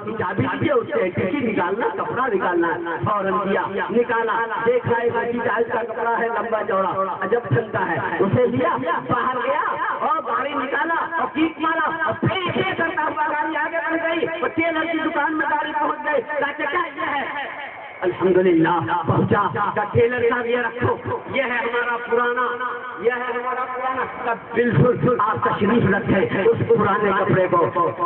की चाबी दीजिए, उससे टिकी निकालना, कपड़ा निकालना। फौरन किया, निकाला, देखा एक अच्छी टाइल्स का कपड़ा है, लंबा चौड़ा, अजब ठंडा है, उसे लिया, बाहर गया और गाड़ी निकाला और कीक मारा और फिर करता हुआ गाड़ी आगे बढ़ गई और टेलर की दुकान में गाड़ी पहुंच गई। क्या ये है? अल्हम्दुलिल्लाह पहुंचा। का टेलर साहब ये रखो, ये है हमारा पुराना, यह है हमारा पुराना। तब बिल्कुल आप तशरीफ रखे उस पुराने कपड़े को,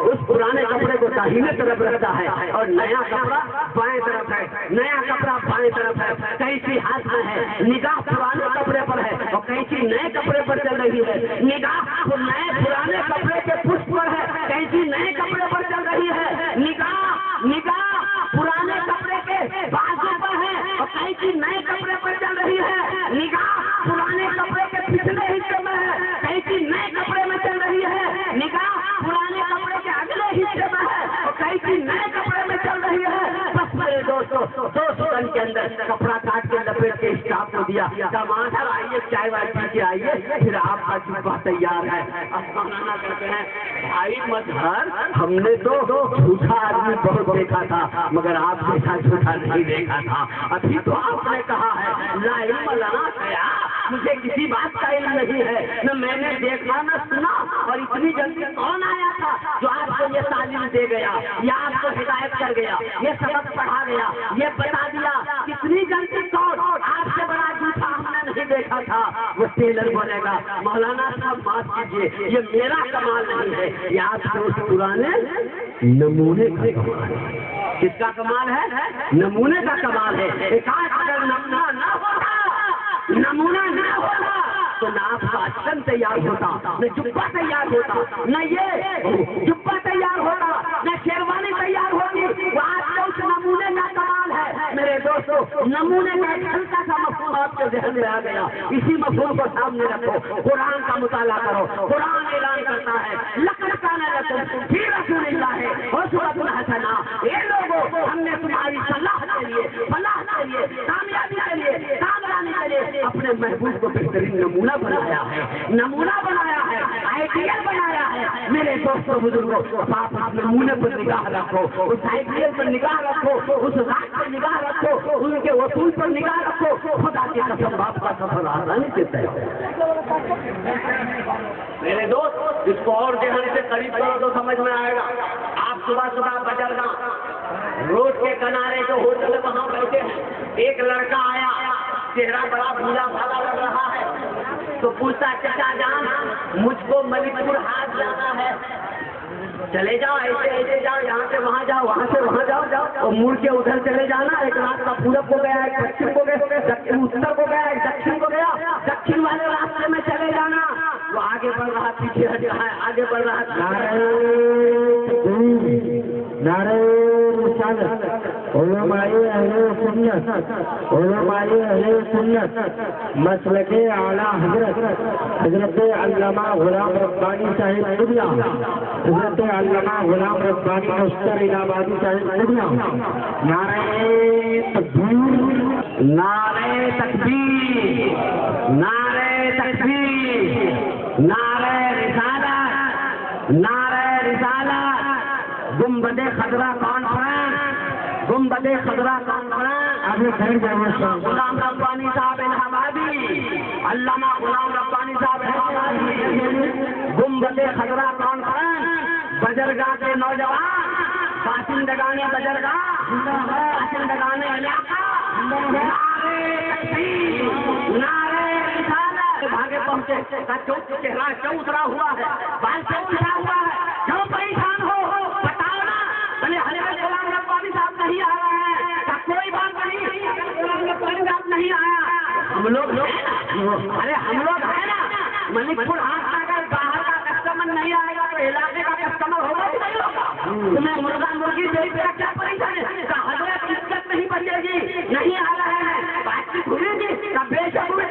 उस पुराने कपड़े को दाहिने तरफ रखता है और नया कपड़ा बाएं तरफ है, नया कपड़ा बाएं तरफ है, कैंची हाथ में है, निगाह पुराने कपड़े पर है और कैंची नए कपड़े पर चल रही है। निगाह नए पुराने कपड़े के पुष्प पर है, कैंची नए कपड़े पर चल रही है। निगाह पुराने कपड़े के बाजू पर है और कैंची नए कपड़े पर चल रही है। निगाह पुराने कपड़े के पिछले हिस्से में है, कैंची नए कपड़े में चल रही है। निगाह पुराने कपड़े के अगले हिस्से में है और कैंची नए कपड़े में चल रही है। बस मेरे दोस्तों 2 सेकंड के अंदर कपड़ा काट के लपेट के स्टाफ को दिया। टमाटर आइए, चाय वाय पी के आइए, फिर आपका जुब्बा तैयार है। अब मौलाना कहते हैं भाई मजहर, हमने तो झूठा आदमी बहुत देखा था मगर आप जैसा झूठा नहीं देखा था। अभी तो आपने कहा है ला इल्म लना गया, मुझे किसी बात का इल्म नहीं है, न मैंने देखा न सुना। और इतनी जल्दी कौन आया था जो आपको ये तालीम दे गया या आपको हिदायत कर गया, ये सबक पढ़ा गया, ये बता दिया? कितनी जल्दी कौन? आपसे बड़ा झूठा हमने नहीं देखा था। वो टेलर बोलेगा मौलाना साहब माफ कीजिए, ये मेरा कमाल नहीं है, ये आपके उस पुराने नमूने का कमाल है। किसका कमाल है? नमूने का कमाल है। अगर नमूना ना होता, नमूना ना होता तो ना आपका अचकन तैयार होता, न जुब्बा तैयार होता, न ये जुब्बा तैयार होता, न शेरवानी तैयार होती। वो आपके उस नमूने का कमाल है। मेरे दोस्तों नमूने का एक हल्का सा मफहूम आपके ज़हन में आ गया, इसी मफहूम को सामने रखो। कुरान का मुताला करो, कुरान ऐलान करता है लक़द काना लकुम फ़ी रसूलिल्लाहि उस्वतुन हसना। ये लोगों हमने तुम्हारी सलाह के लिए, फलाह के लिए, कामयाबी के लिए, कामयाबी के लिए अपने महबूब को बेहतरीन नमूना बनाया है, नमूना बनाया है, आइडियल बनाया है। मेरे दोस्तों बुजुर्गों, आप उस नमूने पर निगाह रखो, उस आइडियल पर निगाह रखो, उस रात पर निगाह रखो, उनके वसूल पर निगाह रखो। खुदा की कसम आपका सफर आसानी से तय है। मेरे दोस्त इसको और गहन से करीब करो तो समझ में आएगा। आप सुबह सुबह बजरगा रोड के किनारे जो होटल वहां बैठे हैं, एक लड़का आया, चेहरा बड़ा भूला भाला लग रहा है, तो पूछता चाचा जान मुझको मलिकपुर हाट जाना है। चले जाओ, ऐसे ऐसे जाओ, यहाँ से वहाँ जाओ, वहाँ से वहाँ जाओ और मुड़ के उधर चले जाना। एक रास्ता पूरब को गया, एक पश्चिम को गया, उत्तर को गया, एक दक्षिण को गया। दक्षिण वाले रास्ते में चले जाना। वो आगे बढ़ रहा, पीछे हट रहा है, आगे बढ़ रहा। नारे मसलके आला हजरत अल्लामा गुलाम रब्बानी साहिब दुनिया, हजरत अल्लामा गुलाम रब्बानी मुस्तर इलाहाबादी साहिब दुनिया। नारे तकबीर, नारे तकबीर, नारे तकबीर, नारे रिसालत, नारे रिसालत। गुंबदे खदरा कॉन्फ्रेंस, गुंबदे खदरा कॉन्फ्रेंस। अभी गुलाम रब्बानी साहब इलाहाबादी, अल्लामा गुलाम रब्बानी साहब इलाहाबादी। गुंबदे खदरा कॉन्फ्रेंस, बजरगाह के नौजवान, बाशिंदगाने बजरगाह, बाशिंदगाने इलाका, नारे तकबीर, नारे रिसालत। भागे पहुंचे, चेहरा क्यों उतरा हुआ है, बाल क्यों उतरा हुआ है, क्यों परेशान हो बताओ ना। बोले हजरत गुलाम रब्बानी साहब नहीं आ रहे हैं। का कोई बात नहीं, गुलाम रब्बानी साहब नहीं आया, हम लोग अरे हम लोग है ना। मलिकपुर हाट में अगर बाहर का कस्टमर नहीं आएगा तो इलाके का कस्टमर होगा कि नहीं होगा? तुम्हें मुर्गा मुर्गी देख कर क्या परेशान है? हजरत इज्जत नहीं बचेगी, नहीं आ रहे हैं, बातचीत हुई का बेशक हुई।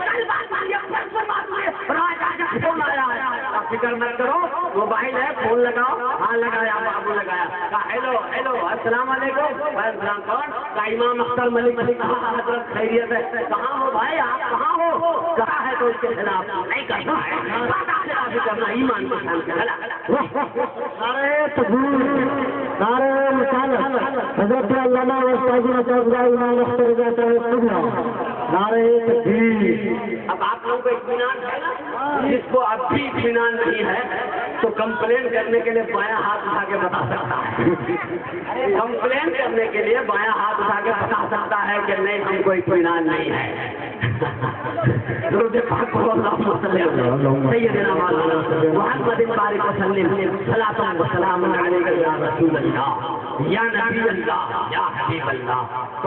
कल बात मानिए, परसों बात हुई, राजा फोन आया है। फिक्र मत करो, मोबाइल है, फोन लगाओ। हाँ लगाया, बाबू लगाया। हेलो हेलो अस्सलाम वालेकुम। कौन? का इमाम अख्तर मलिक। हजरत खैरियत है? कहाँ हो भाई, आप कहाँ हो? कहा है तो इसके खिलाफ नहीं करना है, करना ईमान को शान। अरे तकबीर, नारे हजरत अल्लामा वस्ताज़ुल अज़हर इमाम अख्तर रज़ा नारे तकबीर। अब आप लोगों को इत्मीनान है ना? जिसको अब भी इत्मीनान नहीं है तो कंप्लेन करने के लिए बायां हाथ उठा के बता सकता है। कंप्लेन करने के लिए बायां हाथ उठा के बता सकता है कि नहीं हमको इत्मीनान नहीं है। तो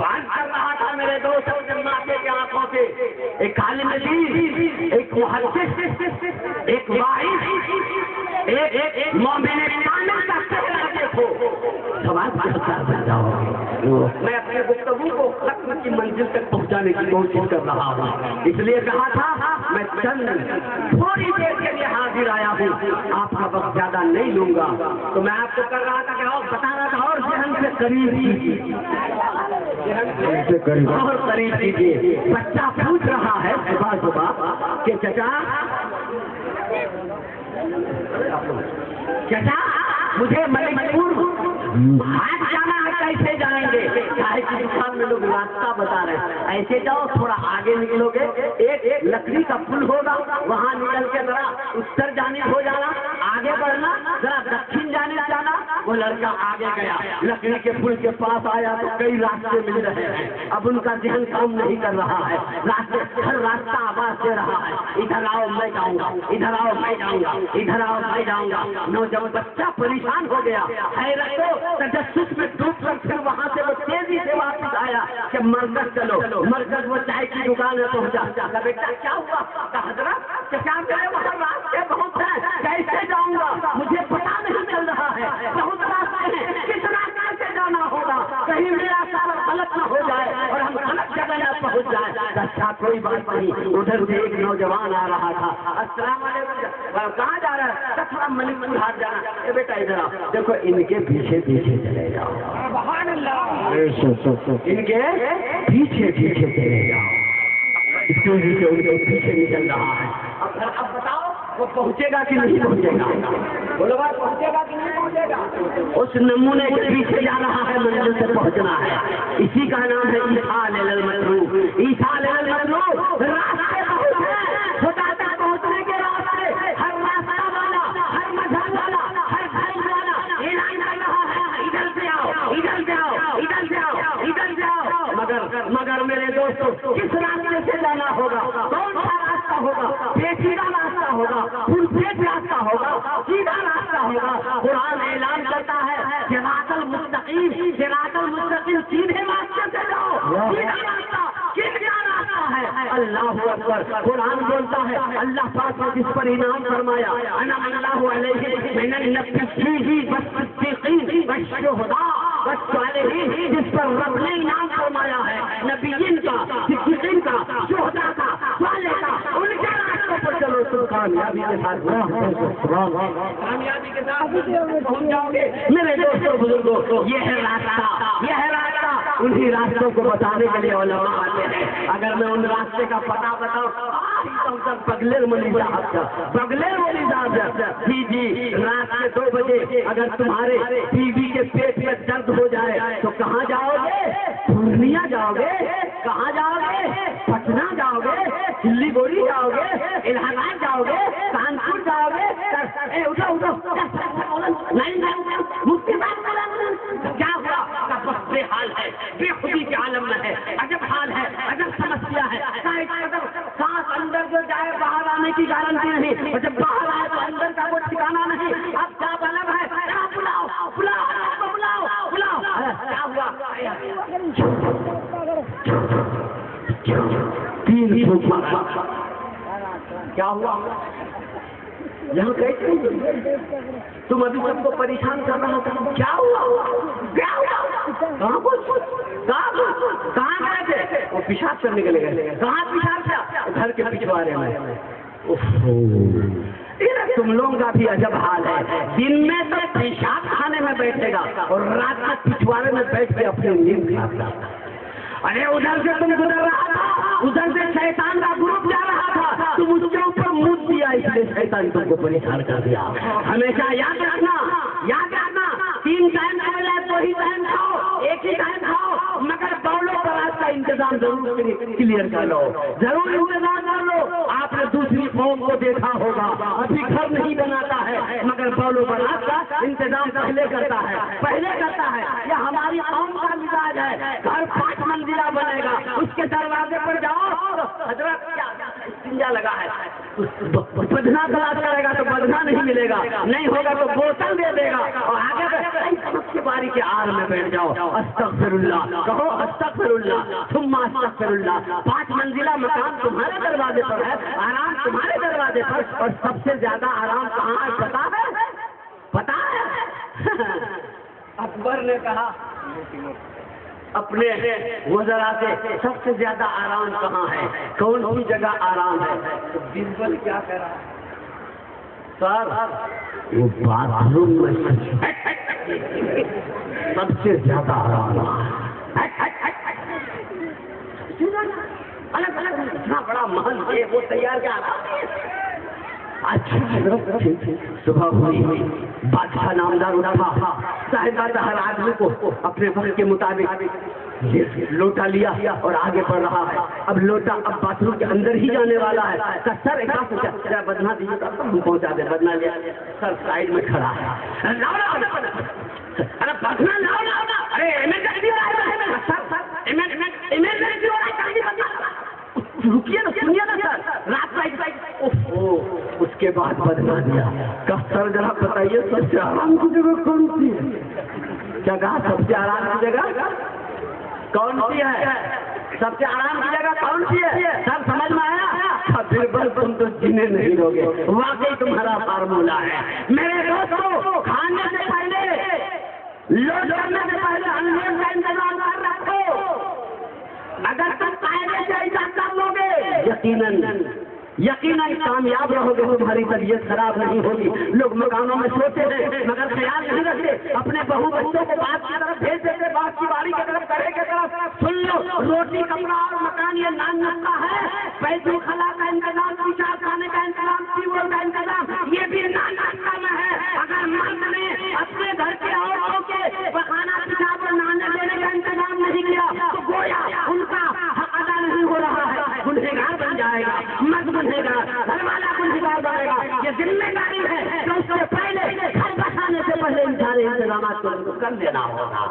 आज कर रहा था मेरे दोस्त माथे के आंखों से एक खालिद नबी, एक मुहद्दिस, एक वाइज, एक मोमिन कामिल का चेहरा देखो, सवाल बन जाओ। मैं अपने गुफ्तगू को खत्म की मंजिल तक पहुंचाने की कोशिश कर रहा हूँ, इसलिए कहा था मैं चंद थोड़ी देर के लिए हाजिर आया हूँ, आपका वक्त ज्यादा नहीं लूंगा। तो मैं आपको कर रहा था कि और बता रहा था और जहन से करीब कीजिए, और करीब कीजिए। बच्चा पूछ रहा है सुबह सुबह कि चाचा मुझे मणिपुर आज जाना है, कैसे जाएंगे? चाय की दुकान में लोग रास्ता बता रहे हैं, ऐसे जाओ थोड़ा आगे निकलोगे, एक लकड़ी का पुल होगा, वहाँ निकल के जरा उत्तर जानिब हो जाना, आगे बढ़ना, जरा दक्षिण जानिब जाना। वो लड़का आगे गया, लकड़ी के पुल के पास आया तो कई रास्ते मिल रहे हैं। अब उनका ध्यान काम नहीं कर रहा है, रास्ते हर रास्ता आवाज दे रहा है, इधर आओ मैं जाऊंगा, इधर आओ मैं जाऊंगा, इधर आओ मैं जाऊंगा। नौजवान बच्चा परेशान हो गया, हैरत तजस्सुस में डूब कर फिर वहाँ से वो तेजी से वापस आया कि मरकज चलो। मरकज वो चाय की दुकान में पहुंचा, बेटा क्या हुआ? हजरत क्या मेरे वहाँ रास्ते बहुत है, कैसे जाऊंगा? मुझे पता नहीं चल रहा है, बहुत रास्ते हैं, किस रास्ते से जाना होगा, कहीं मेरा सफर गलत न हो जाए और हम गलत जगह न पहुंच जाए। अच्छा कोई बात नहीं। उधर से एक नौजवान आ रहा था, अस्सलाम वालेकुम, कहाँ जा रहा है? थोड़ा मणिपुर हाट जाना। बेटा इधर आओ, देखो इनके पीछे पीछे चले जाओ, इनके पीछे पीछे चले जाओ, इसके उनके पीछे निकल रहा है। अब बताओ वो पहुंचेगा कि नहीं पहुंचेगा? बोलो बात, पहुंचेगा कि नहीं पहुंचेगा? उस नमूने के पीछे जा रहा है, मंजिल से पहुंचना है। इसी का नाम है ईसा लेलल मतलूब। ईसा लेलल मतलूब रास्ते बहुत हैं, खुदा तक पहुंचने के रास्ते। हर रास्ता वाला, हर मजहब वाला, हर धर्म वाला ऐलान कर रहा है इधर से आओ, इधर से आओ, इधर से आओ, इधर से आओ। मगर मेरे दोस्तों किस रास्ते से जाना होगा? कौन सा रास्ता होगा? पेचीदा रास्ता होगा, फुलफेट रास्ता होगा, सीधा रास्ता होगा? कुरान ऐलान करता है सिरातल मुस्तकीम, सिरातल मुस्तकीम, सीधे रास्ते से जाओ। सीधा रास्ता किसका रास्ता है? अल्लाह अकबर। कुरान बोलता है, अल्लाह पाक ने जिस पर इनाम फरमाया, अनअल्लाहु अलैहि मिनन नबिय्यीन वस्सिद्दीकीन वश्शुहदा वस्सालिहीन, जिस पर रब ने इनाम फरमाया है नबिय्यीन का, सिद्दीकीन का, शुहदा का, साले का, उनके रास्ते पर चलो, तुम कामयाबी के साथ पहुंच जाओगे। मेरे दोस्तों बुजुर्गों, ये है रास्ता, ये है रास्ता। उन्हीं रास्तों को बताने के लिए उलमा आते हैं। अगर मैं उन रास्ते का पता बताऊं, बगलेर मौली साहब का, बगलेर मौली साहब जी, रात के 2 बजे अगर तुम्हारे बीवी के पेट में दर्द हो जाए तो कहाँ जाओगे? पूर्णिया जाओगे? कहाँ जाओगे? पटना जाओगे? सिल्लीगुड़ी जाओगे? इलाहाबाद जाओगे? कानपुर जाओगे? उठो उठो, नहीं मुफ्ती बात क्या हुआ? बस बेहाल है, बेखुदी के आलम में है, अजब हाल है, अजब समस्या है। सांस अंदर जो जाए बाहर आने की गारंटी नहीं, और जब बाहर आए तो अंदर का कोई ठिकाना नहीं। अब क्या बलब है? बुलाओ बुलाओ बुलाओ बुलाओ। क्या हुआ? 3 फूक मारा। क्या हुआ? यहाँ कैसे तुम अभी सबको परेशान कर रहा था? क्या हुआ? क्या हुआ? कहाँ गए थे? वो पेशाब करने के लिए गए। कहाँ पेशाब किया? घर के पिछवाड़े में। तुम लोगों का भी अजब हाल है, दिन में तो पेशाब खाने में बैठेगा और रात में पिछवाड़े में बैठ के अपनी नींद खाता। अरे उधर से तुम गुजर रहा था, उधर से शैतान का ग्रुप जा रहा था, तुम उसके ऊपर मुँह दिया, इसलिए शैतान तुमको परेशान कर दिया। हमेशा याद रखना, 3 टाइम खाना तो ही टाइम खाओ, एक ही टाइम खाओ, मगर बौलो परात का इंतजाम जरूर क्लियर कर लो, जरूर इंतजाम कर लो। आपने दूसरी कौम को देखा होगा, अभी घर नहीं बनाता है मगर बौलो परात का इंतजाम पहले करता है, पहले करता है। यह हमारी कौम का मिजाज है। घर 5 मंजिला बनेगा, उसके दरवाजे पर जाओ, हजरत क्या लगा है, बदना तलाश करेगा तो बदना नहीं मिलेगा, नहीं होगा तो बोतल दे देगा और आगे की बारी के आर में बैठ जाओ। अस्तगफिरुल्लाह कहो, अस्तगफिरुल्लाह सुम्मा अस्तगफिरुल्लाह। 5 मंजिला मकान तुम्हारे दरवाजे पर है, आराम तुम्हारे दरवाजे पर, और सबसे ज्यादा आराम कहाँ है पता है? पता है? अकबर ने कहा अपने वज़रा से सबसे ज्यादा आराम कहाँ है, कौन सी जगह आराम है? तो बीरबल क्या कह रहा है? सर वो बाथरूम में सबसे ज्यादा आराम है। अलग अलग इतना बड़ा महल है, वो तैयार क्या अच्छा सुबह हुई, बादशाह नामदार उठा, साहिबजादा हर आदमी को अपने वक्त के मुताबिक लोटा लिया और आगे बढ़ रहा है। अब लोटा अब बाथरूम के अंदर ही जाने वाला है। सर एक बात पूछा, बदना दीजिए तो हम पहुंचा दे। बदना लिया, सर साइड में खड़ा है, अरे बदना लाओ लाओ ना, अरे रुकिए ना, सुनिए ना सर, रात उसके बाद बदला दिया। कहा सर जरा बताइए सबसे आराम की जगह कौन सी है? क्या कहा सबसे आराम की जगह कौन सी है? सबसे आराम की जगह कौन सी है? सर समझ में आया? फिर बस तुम तो जीने नहीं दोगे, वाकई तुम्हारा फार्मूला है। मेरे दोस्तों, खाने से पहले लोट करने से पहले अंधेर का इंतजाम कर रखो। अगर तुम कायदे से ऐसा कर लोगे, यकीनन कामयाब रहोगे, तुम्हारी तबीयत खराब नहीं होगी। लोग मकानों में सोते हैं मगर ख्याल नहीं रखते, अपने बहू बच्चों को बात की तरफ भेज देते, बात की बारी की तरफ, करे की तरफ। सुन लो, रोटी कपड़ा और मकान ये नान का है, पैसों खला का इंतजाम, पिशाब खाने का इंतजाम, टीवल का इंतजाम, ये भी नान का में है। अगर मर्द ने अपने घर के औरतों के खाना पिशाब और नहाने देने का इंतजाम नहीं किया तो गोया उनका हक अदा नहीं हो रहा है, गुनहगार बन जाएगा, मर्द बनेगा, घर वाला गुनहगार बनेगा। ये जिम्मेदारी है तो उससे पहले घर बसाने से पहले इन सारे इंतजाम को कर लेना होगा,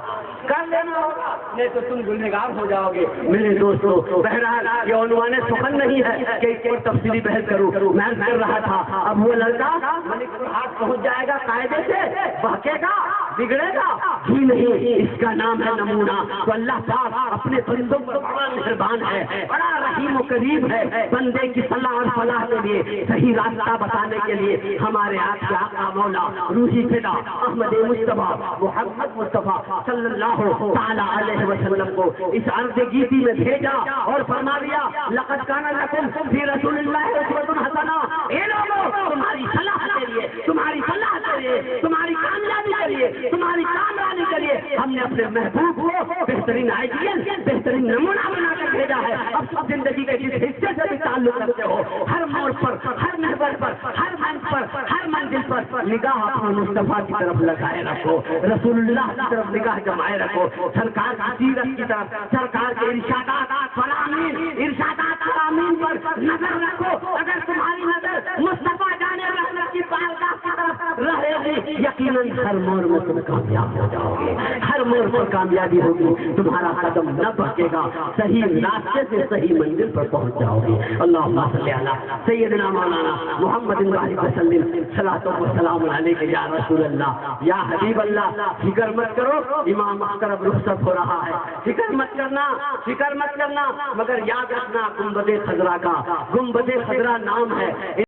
कर लेना होगा, नहीं तो तुम गुनहगार हो जाओगे। मेरे दोस्तों, बहरहाल ये उन्वाने सुखन नहीं है कि इस पर तफसीली बहस करूं, मैं कर रहा था। अब वो लड़का हाथ पहुंच जाएगा, कायदे से बहकेगा, बिगड़ेगा ही नहीं। इसका नाम है नमूना। तो अल्लाह पाक अपने बंदों पर बड़ा मेहरबान है, बड़ा रहीम और करीम है। बंदे की सलाह और फलाह के लिए, सही रास्ता बताने के लिए हमारे आपके आका मौला रूही फिदा अहमद मुस्तफा मोहम्मद मुस्तफा सल्लल्लाहु ताला अलैहि वसल्लम को इस अर्ज़ गीती में भेजा और फरमा दिया, लक़द काना लकुम फी रसूलिल्लाहि उस्वतुन हसना। ए लोगों, तुम्हारी सलाह के लिए, तुम्हारी फलाह के लिए, तुम्हारी कामयाबी के लिए, तुम्हारी कामयाबी के लिए हमने अपने महबूब को बेहतरीन आइडियल, बेहतरीन नमूना बनाकर भेजा है। अब सब जिंदगी के जिस हिस्से से भी ताल्लुक रखते हो, हर मोड़ पर, हर महबल पर, हर मंच पर, हर मंजिल पर निगाह अपने मुस्तफा की तरफ लगाए रखो, रसूलुल्लाह की तरफ निगाह जमाए रखो, सरकार की सीरत की तरफ, सरकार के इरशादात फलामीन, इरशादात फलामीन पर नजर रखो। अगर तुम्हारी नजर मुस्तफा जाने रहमत की बारगाह की तरफ रहेगी, यकीनन हर मोड़ में तुम कामयाब हो जाओगे, हर मोड़ पर कामयाबी होगी, तुम्हारा कदम न भटकेगा, सही रास्ते से सही मंजिल पर पहुंच जाओगे। अल्लाहुम्मा सल्ली अला सय्यदना मौलाना मुहम्मदिन व आलिहि वसल्लम, सलातो व सलाम अलैका या रसूल अल्लाह या हबीब अल्लाह। फिक्र मत करो, इमाम अख्तर अब रुखसत हो रहा है, फिक्र मत करना, फिक्र मत करना, मगर याद रखना गुंबदे खजरा का, गुंबदे खजरा नाम है,